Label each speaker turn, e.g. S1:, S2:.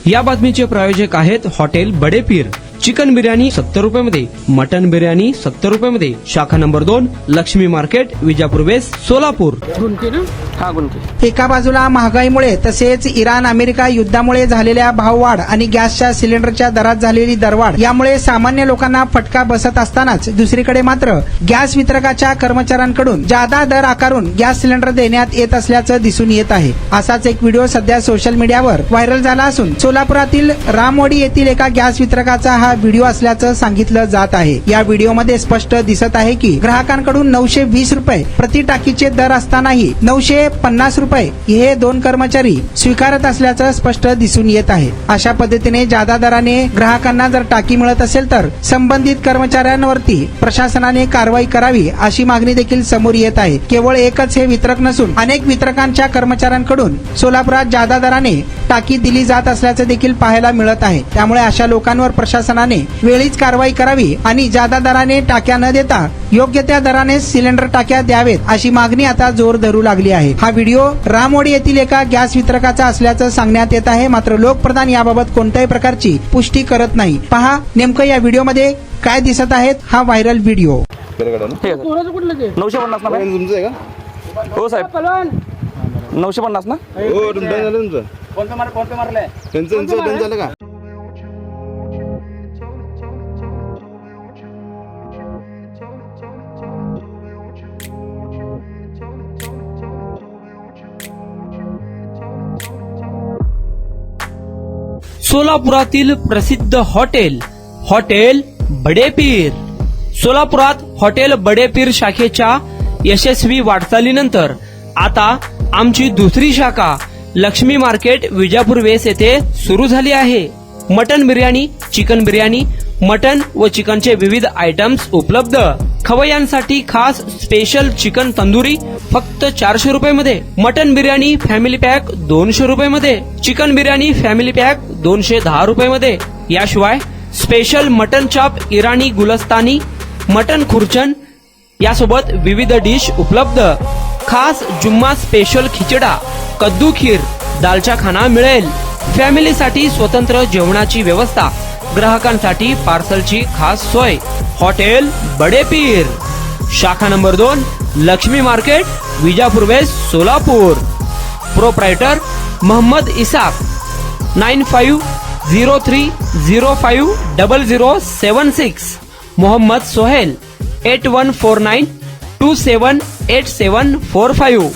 S1: या बातमीचे प्रायोजक आहेत हॉटेल बडे पीर। चिकन बिर्याणी 70 रुपयामध्ये, मटन बिर्याणी 70 रुपयामध्ये। शाखा number 2, Laxmi market, Vijapur west, Solapur.
S2: गुंकी ना? हा गुंकी।
S3: एका बाजूला महागाईमुळे तसेच इराण अमेरिका युद्धामुळे झालेल्या भाववाढ आणि गॅसच्या सिलेंडरच्या दरात झालेली दरवाढ यामुळे सामान्य लोकांना फटका बसत असतानाच दुसरीकडे मात्र गॅस वितरकाच्या कर्मचाऱ्यांकडून जादा दर आकारून गॅस सिलेंडर देण्यात येत असल्याचं दिसून येत आहे। असाच एक व्हिडिओ सध्या सोशल मीडियावर व्हायरल झाला असून सोलापुरातील रामवाडी येथील एका गॅस वितरकाचा हा व्हिडिओ असल्याचं सांगितलं जात आहे। या व्हिडिओमध्ये स्पष्ट दिसत आहे की ग्राहकांकडून 920 रुपये प्रति टाकीचे दर असतानाही 950 रुपये हे दोन कर्मचारी स्वीकारत असल्याचं स्पष्ट दिसून येत आहे। अशा पद्धतीने जादा दराने ग्राहकांना जर टाकी मिळत असेल तर संबंधित कर्मचाऱ्यांवरती प्रशासनाने कारवाई करावी अशी मागणी देखील समोर येत आहे। केवळ एकच हे वितरक नसून अनेक वितरकांच्या कर्मचाऱ्यांकडून सोलापुरात जादा दराने टाकी दिली जात असल्याचे देखील पाहायला मिळत आहे। त्यामुळे अशा लोकांवर प्रशासनाने वेळीच कारवाई करावी आणि जादा दराने टाक्या न देता योग्य त्या दराने सिलेंडर टाक्या द्यावेत अशी मागणी आता जोर धरू लागली आहे। हा व्हिडिओ रामवाडी येथील एका गॅस वितरकाचा असल्याचं सांगण्यात येत आहे, मात्र लोकप्रधान याबाबत कोणत्याही प्रकारची पुष्टी करत नाही। पहा नेमकं या व्हिडिओमध्ये काय दिसत आहेत, हा व्हायरल व्हिडिओ।
S2: पोराचं कुठलं ते?
S4: 950 ना बाई?
S5: तुमचं आहे का?
S4: हो साहेब,
S2: पलवान
S4: 950 ना?
S5: हो तुमचं झालं तुमचं?
S2: कोणतं मारलंय?
S5: त्यांचं झालं का?
S1: सोलापुरातील प्रसिद्ध हॉटेल बडे पीर। सोलापुरात हॉटेल बडे पीर शाखेच्या यशस्वी वाटचालीनंतर आता आमची दुसरी शाखा लक्ष्मी मार्केट, विजापूर वेस्ट येथे सुरू झाली आहे। Mutton biryani, chicken biryani, mutton व चिकनचे विविध आयटम्स उपलब्ध। खवय्यांसाठी खास स्पेशल चिकन तंदुरी फक्त 400 रुपयामध्ये, मटन बिर्याणी फॅमिली पॅक 200 रुपयामध्ये, चिकन बिर्याणी फॅमिली पॅक 210 रुपयामध्ये। याशिवाय स्पेशल मटन चाप, इराणी गुलस्तानी, मटन खुर्चन यासोबत विविध डिश उपलब्ध। खास जुम्मा स्पेशल खिचडा, कद्दू खीर, दालचा खाना मिळेल। फॅमिलीसाठी स्वतंत्र जेवणाची व्यवस्था, ग्राहकांसाठी पार्सलची खास सोय। हॉटेल बडे पीर, शाखा number 2, Laxmi market, Vijapur west, Solapur. Proprietor Mohammad Isaq, 9503050076। Mohammad Sohel, 8149278745।